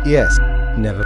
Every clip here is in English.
Yes. Never.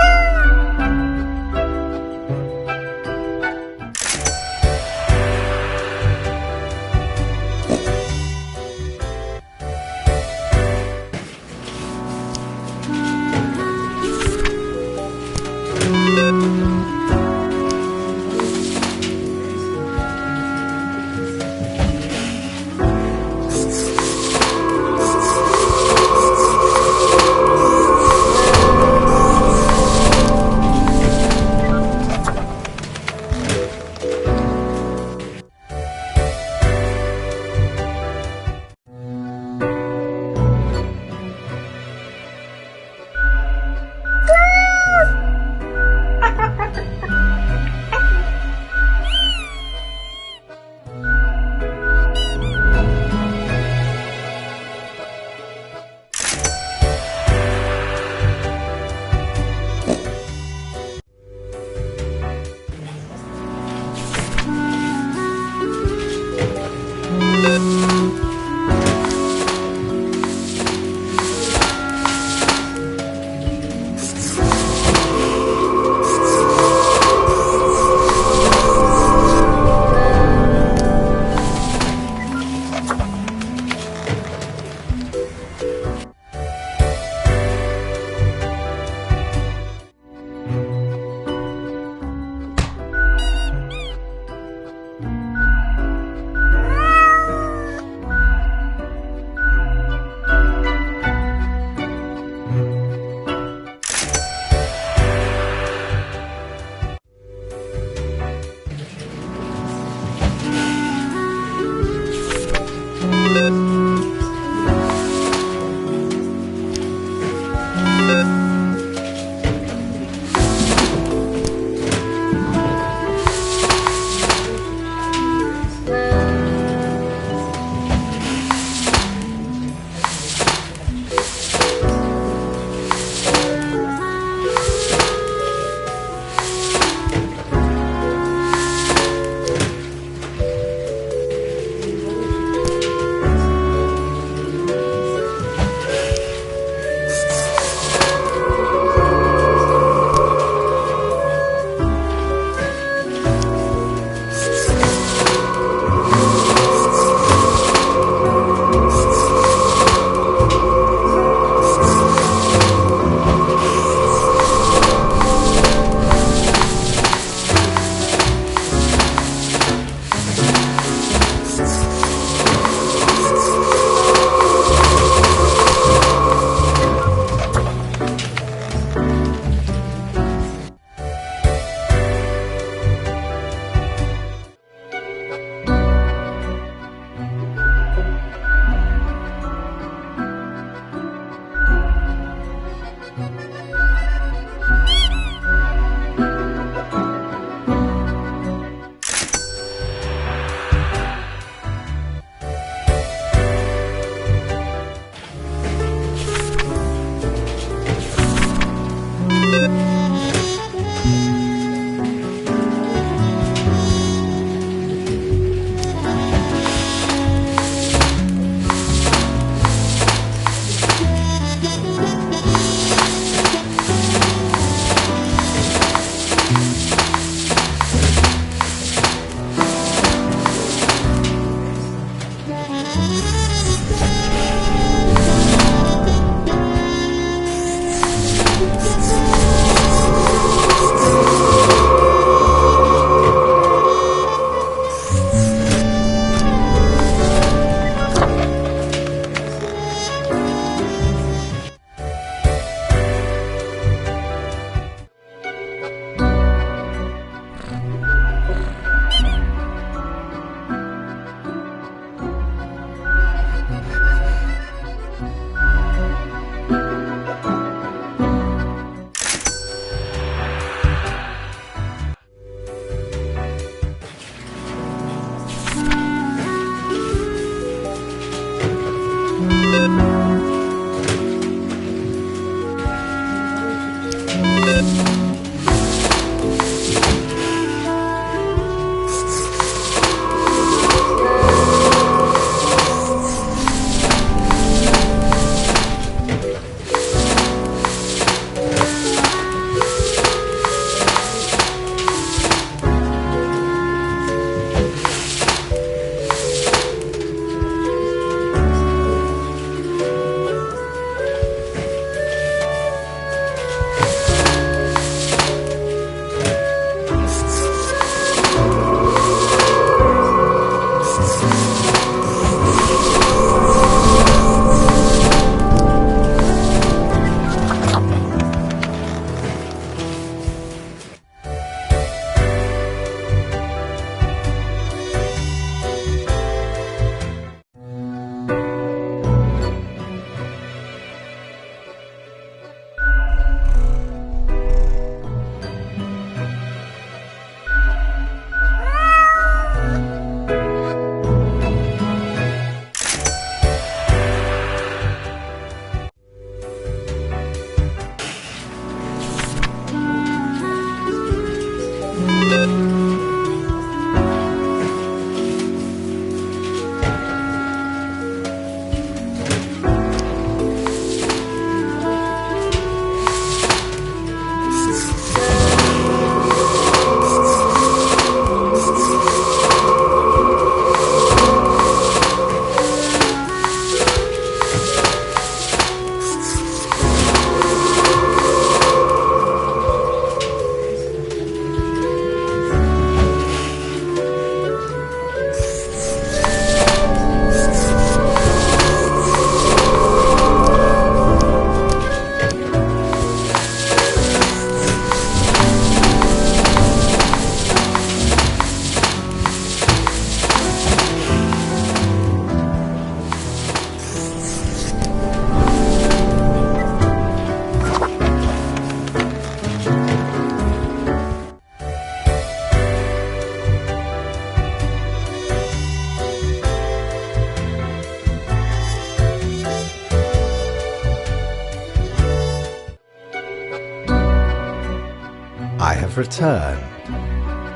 have returned.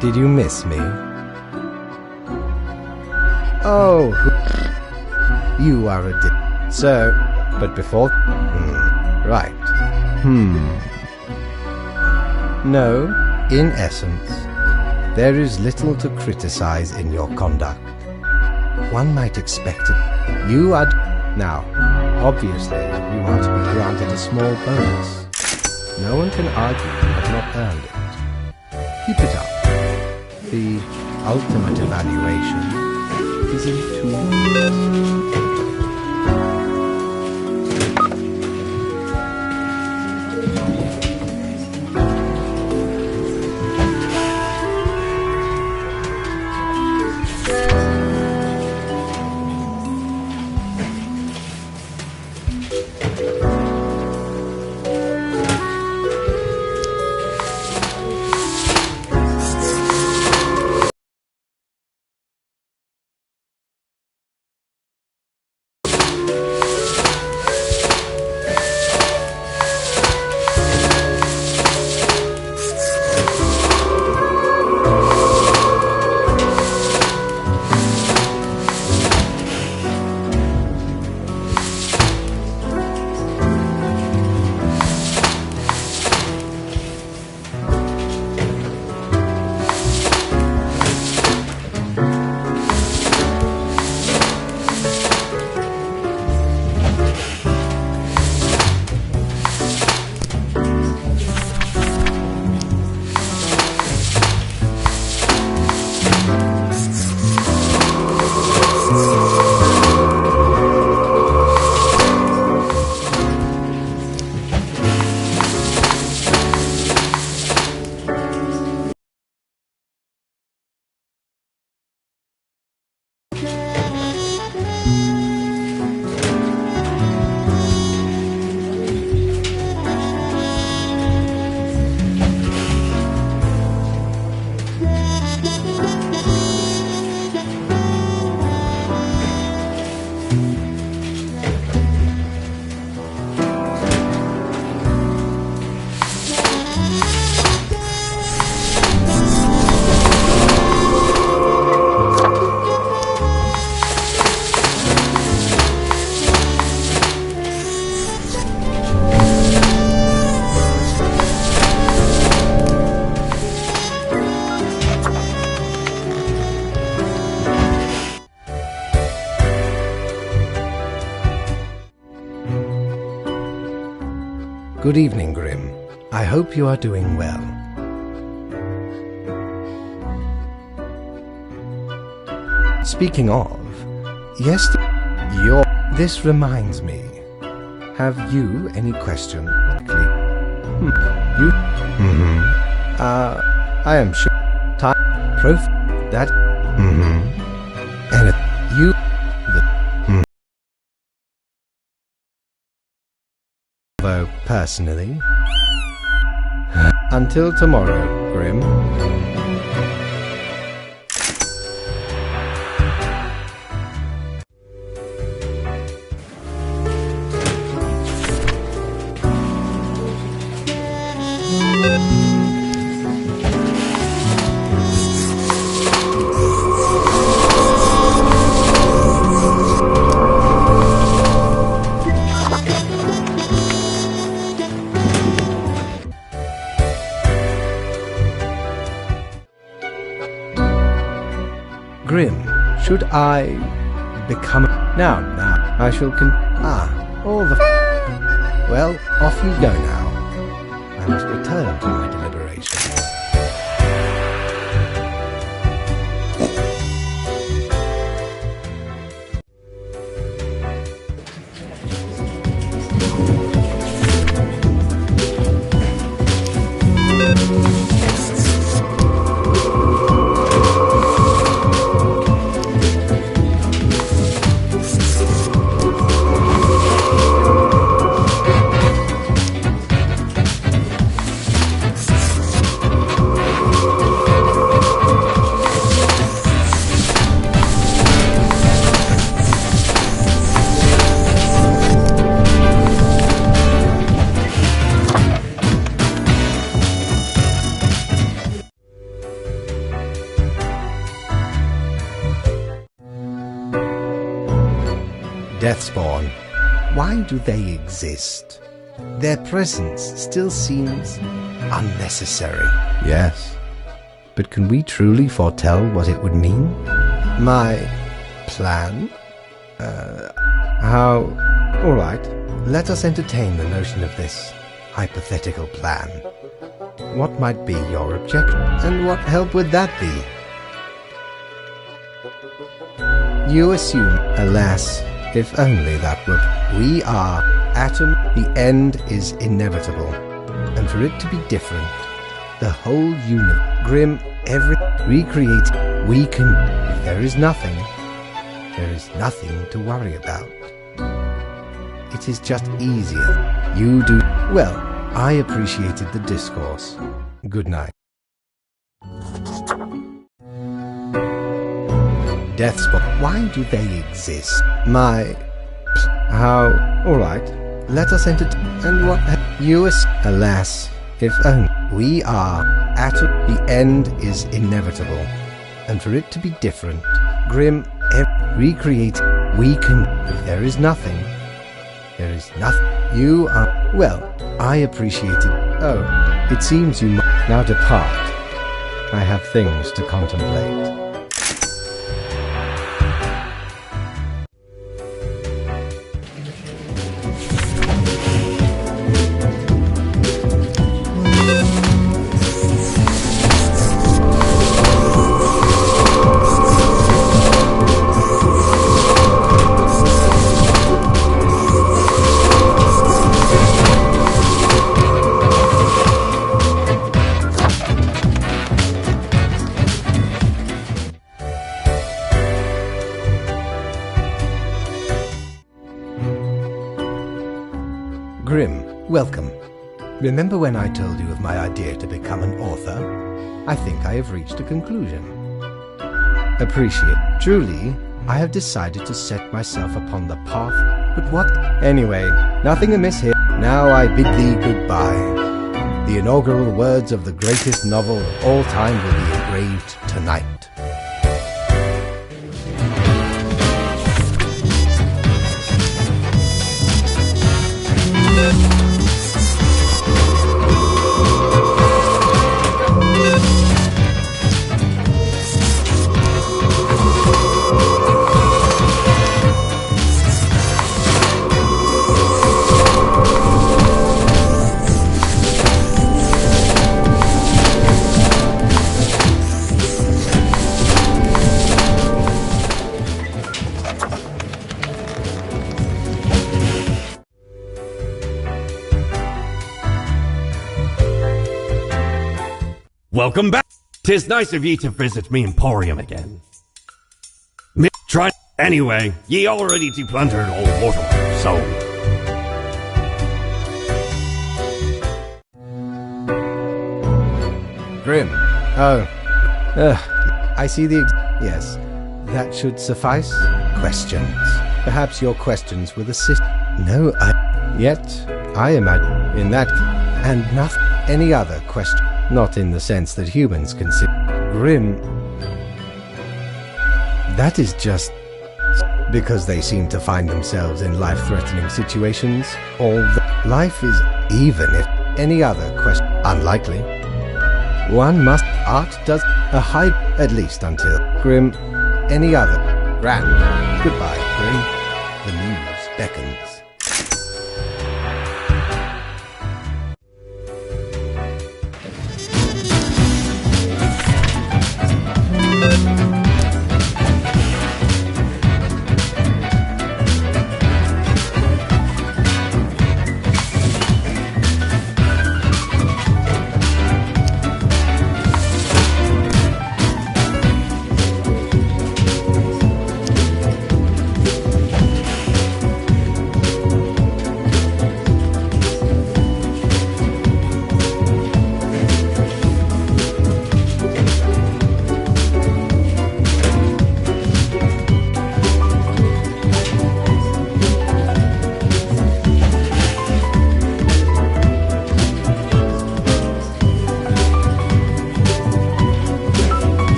Did you miss me? Oh, you are a so, but before... right. No, in essence, there is little to criticize in your conduct. One might expect it. You are... Now, obviously, you are to be granted a small bonus. No one can argue you have not earned it. Keep it up. The ultimate evaluation is in 2 months. Good evening, Grim. I hope you are doing well. Speaking of, this reminds me. Have you any questions? I am sure. That. And you. Personally. Until tomorrow, Grim. Grim, should I become... Now, I shall all the... Well, off you go now. I must return to my deliberations. Deathspawn. Why do they exist? Their presence still seems unnecessary. Yes, but can we truly foretell what it would mean? My plan? All right, let us entertain the notion of this hypothetical plan. What might be your objection, and what help would that be? You assume, alas, if only that were. We are atom, the end is inevitable, and for it to be different, the whole unit, grim, every recreate, we can. If there is nothing to worry about. It is just easier. You do. Well, I appreciated the discourse. Good night. Deathspawn. Why do they exist? All right. Let us entertain. And what? Alas, if only. We are atom. The end is inevitable, and for it to be different, grim, recreate. We can. If there is nothing. You are. Well, I appreciate it. Oh, it seems you must now depart. I have things to contemplate. Grim, welcome. Remember when I told you of my idea to become an author? I think I have reached a conclusion. Appreciate. Truly, I have decided to set myself upon the path. But what? Anyway, nothing amiss here. Now I bid thee goodbye. The inaugural words of the greatest novel of all time will be engraved tonight. Welcome back. 'Tis nice of ye to visit me emporium again. Try anyway. Ye already deplundered old Mortimer, so. Grim. Oh. I see the. Yes. That should suffice. Questions. Perhaps your questions will assist. No, Yet, I imagine in that. And nothing. Any other question. Not in the sense that humans consider. Grim. That is just because they seem to find themselves in life-threatening situations. Life is, even if any other question, unlikely. One must. Art does a high, at least until. Grim. Any other. Grand. Goodbye, Grim. The muse beckons.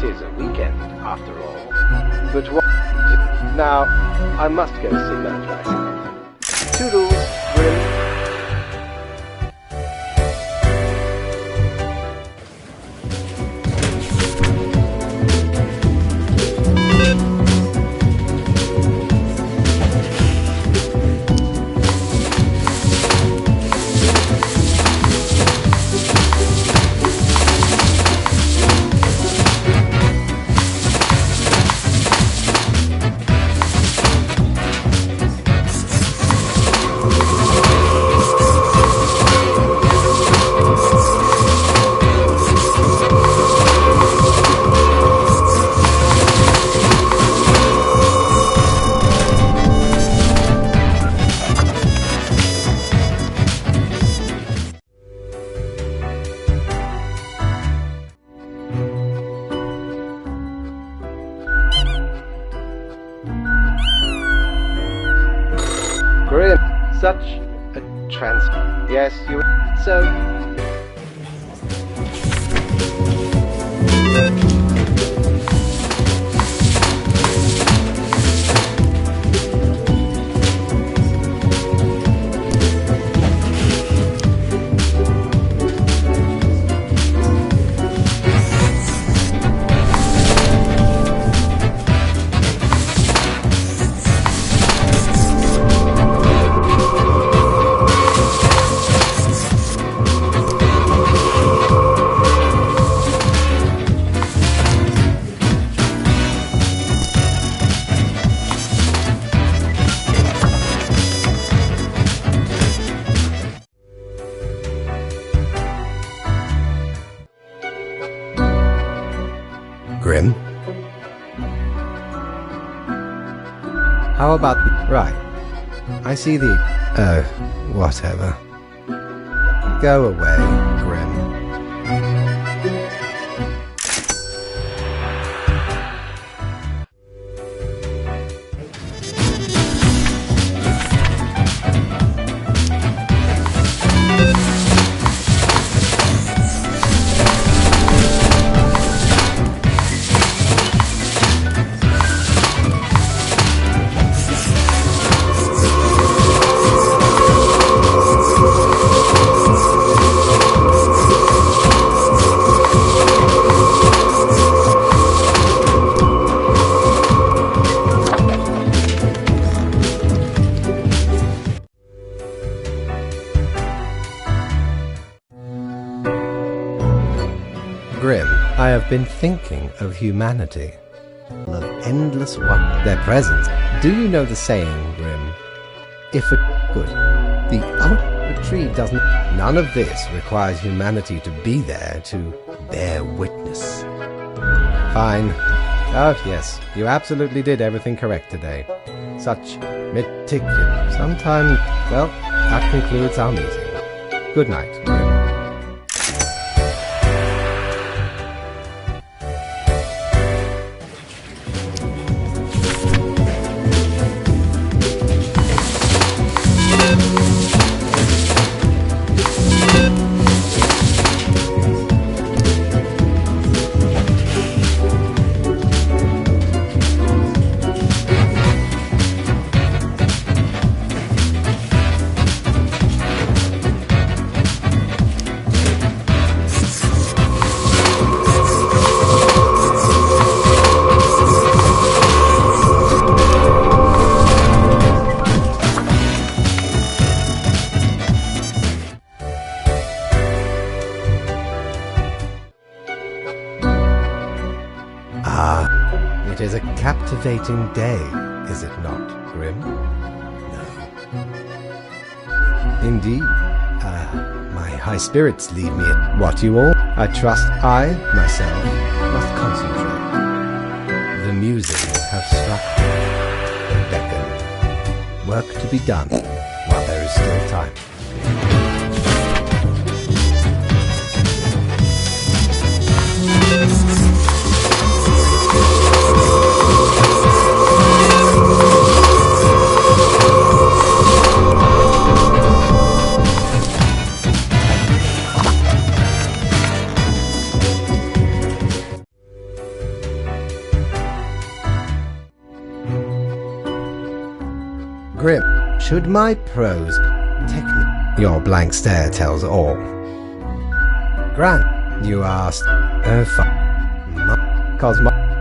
It is a weekend, after all. But what... Now, I must go see that right. Toodles, Grim. Grim, such a Yes, you... So... Grim? How about... Right. I see the... Oh, whatever. Go away, Grim. Grim, I have been thinking of humanity. Of endless wonder. Their presence. Do you know the saying, Grim? If a good, the ultimate tree doesn't... None of this requires humanity to be there to bear witness. Fine. Oh, yes, you absolutely did everything correct today. Such meticulous. Sometimes, well, that concludes our meeting. Good night, Grim. It is a captivating day, is it not, Grim? No. Indeed. My high spirits leave me at what you all... I trust I, myself, must concentrate. The music have struck me. They beckon. Work to be done, while there is still time. Should my prose technique? Your blank stare tells all. Grant, you asked.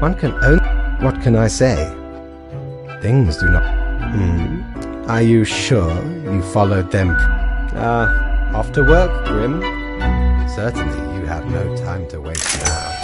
One can own. What can I say? Things do not. Are you sure you followed them? Off to work, Grim. Certainly you have no time to waste now.